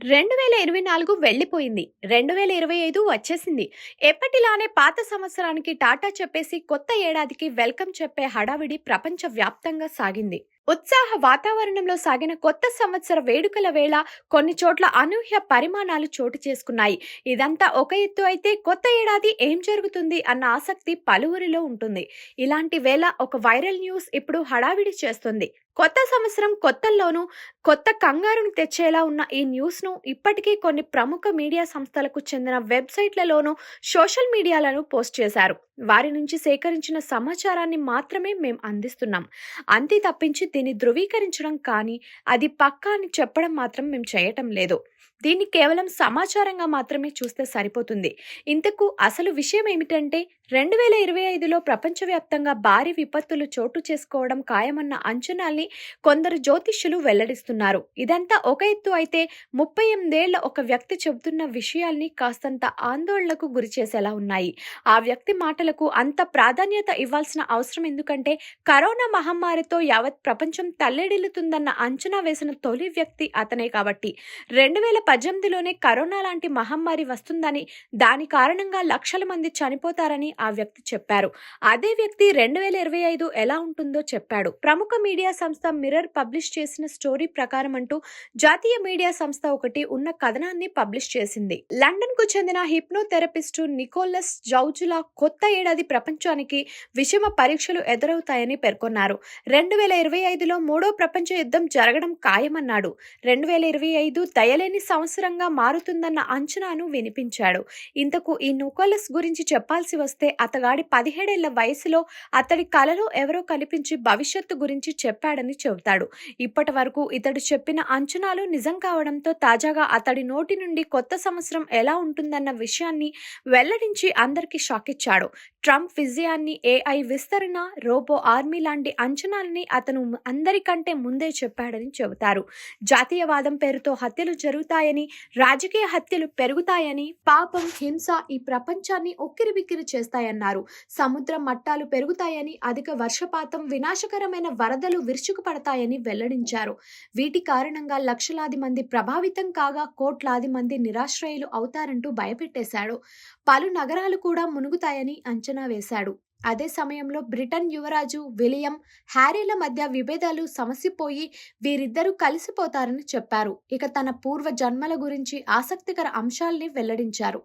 2024 వెళ్ళిపోయింది. 2025 వచ్చేసింది. ఎప్పటిలానే పాత సంవత్సరానికి టాటా చెప్పేసి కొత్త ఏడాదికి వెల్కమ్ చెప్పే హడావిడి ప్రపంచ వ్యాప్తంగా సాగింది. ఉత్సాహ వాతావరణంలో సాగిన కొత్త సంవత్సర వేడుకల వేళ కొన్ని చోట్ల అనూహ్య పరిమాణాలు చోటు చేసుకున్నాయి. ఇదంతా ఒక ఎత్తు అయితే కొత్త ఏడాది ఏం జరుగుతుంది అన్న ఆసక్తి పలువురిలో ఉంటుంది. ఇలాంటి వేళ ఒక వైరల్ న్యూస్ ఇప్పుడు హడావిడి చేస్తుంది. కొత్త సంవత్సరం కొత్తల్లోనూ కొత్త కంగారును తెచ్చేలా ఉన్న ఈ న్యూస్ను ఇప్పటికీ కొన్ని ప్రముఖ మీడియా సంస్థలకు చెందిన వెబ్సైట్లలోనూ సోషల్ మీడియాలను పోస్ట్ చేశారు. వారి నుంచి సేకరించిన సమాచారాన్ని మాత్రమే మేం అందిస్తున్నాం. అంతే తప్పించి దీన్ని ధృవీకరించడం కానీ అది పక్కా అని చెప్పడం మాత్రం మేము చేయటం లేదు. దీన్ని కేవలం సమాచారంగా మాత్రమే చూస్తే సరిపోతుంది. ఇంతకు అసలు విషయం ఏమిటంటే 2025లో ప్రపంచవ్యాప్తంగా భారీ విపత్తులు చోటు చేసుకోవడం ఖాయమన్న అంచనాల్ని కొందరు జ్యోతిష్యులు వెల్లడిస్తున్నారు. ఇదంతా ఒక ఎత్తు అయితే 38 ఏళ్ల ఒక వ్యక్తి చెబుతున్న విషయాల్ని కాస్తంత ఆందోళనకు గురిచేసేలా ఉన్నాయి. ఆ వ్యక్తి మాటలకు అంత ప్రాధాన్యత ఇవ్వాల్సిన అవసరం ఎందుకంటే కరోనా మహమ్మారితో యావత్ ప్రపంచం తల్లడిల్లుతుందన్న అంచనా వేసిన తొలి వ్యక్తి అతనే కాబట్టి. 2018లోనే కరోనా లాంటి మహమ్మారి వస్తుందని, దాని కారణంగా లక్షల మంది చనిపోతారని ఆ వ్యక్తి చెప్పారు. అదే వ్యక్తి 2025 ఎలా ఉంటుందో చెప్పాడు. ప్రముఖ మీడియా సంస్థ మిర్రర్ పబ్లిష్ చేసిన స్టోరీ ప్రకారం అంటూ జాతీయ మీడియా సంస్థ ఒకటి ఉన్న కథనాన్ని పబ్లిష్ చేసింది. లండన్ కు చెందిన హిప్నోథెరపిస్టు నికోలస్ జౌజులా కొత్త ఏడాది ప్రపంచానికి విషమ పరీక్షలు ఎదురవుతాయని పేర్కొన్నారు. 2025లో మూడో ప్రపంచ యుద్ధం జరగడం ఖాయమన్నాడు. 2025 దయలేని సంవత్సరంగా మారుతుందన్న అంచనాను వినిపించాడు. ఇంతకు ఈ నికోలస్ గురించి చెప్పాల్సి వస్తే అతగాడి 17 ఏళ్ల వయసులో అతడి కలలో ఎవరో కనిపించి భవిష్యత్తు గురించి చెప్పాడని చెబుతాడు. ఇప్పటి వరకు ఇతడు చెప్పిన అంచనాలు నిజం కావడంతో తాజాగా అతడి నోటి నుండి కొత్త సంవత్సరం ఎలా ఉంటుందన్న విషయాన్ని వెల్లడించి అందరికీ షాక్ ఇచ్చాడు. ట్రంప్ విజయాన్ని, ఏఐ విస్తరణ, రోబో ఆర్మీ లాంటి అంచనాలని అతను అందరికంటే ముందే చెప్పాడని చెబుతారు. జాతీయవాదం పేరుతో హత్యలు జరుగుతాయని, రాజకీయ హత్యలు పెరుగుతాయని, పాపం, హింస ఈ ప్రపంచాన్ని ఉక్కిరిబిక్కిరి చేస్తాయన్నారు. సముద్ర మట్టాలు పెరుగుతాయని, అధిక వర్షపాతం, వినాశకరమైన వరదలు విరుచుకుపడతాయని వెల్లడించారు. వీటి కారణంగా లక్షలాది మంది ప్రభావితం కాగా కోట్లాది మంది నిరాశ్రయులు అవుతారంటూ భయపెట్టేశాడు. పలు నగరాలు కూడా మునుగుతాయని అంచనా వేశాడు. అదే సమయంలో బ్రిటన్ యువరాజు విలియం, హ్యారీల మధ్య విభేదాలు సమసిపోయి వీరిద్దరూ కలిసిపోతారని చెప్పారు. ఇక తన పూర్వ జన్మల గురించి ఆసక్తికర అంశాల్ని వెల్లడించారు.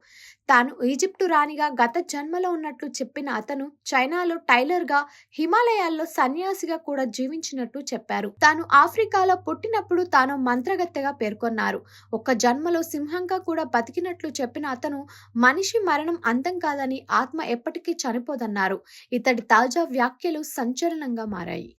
తాను ఈజిప్టు రాణిగా గత జన్మలో ఉన్నట్లు చెప్పిన అతను చైనాలో టైలర్గా, హిమాలయాల్లో సన్యాసిగా కూడా జీవించినట్టు చెప్పారు. తాను ఆఫ్రికాలో పుట్టినప్పుడు తాను మంత్రగత్తెగా పేర్కొన్నారు. ఒక జన్మలో సింహంగా కూడా బతికినట్లు చెప్పిన అతను మనిషి మరణం అంతం కాదని, ఆత్మ ఎప్పటికీ చనిపోదన్నారు. ఇతడి తాజా వ్యాఖ్యలు సంచలనంగా మారాయి.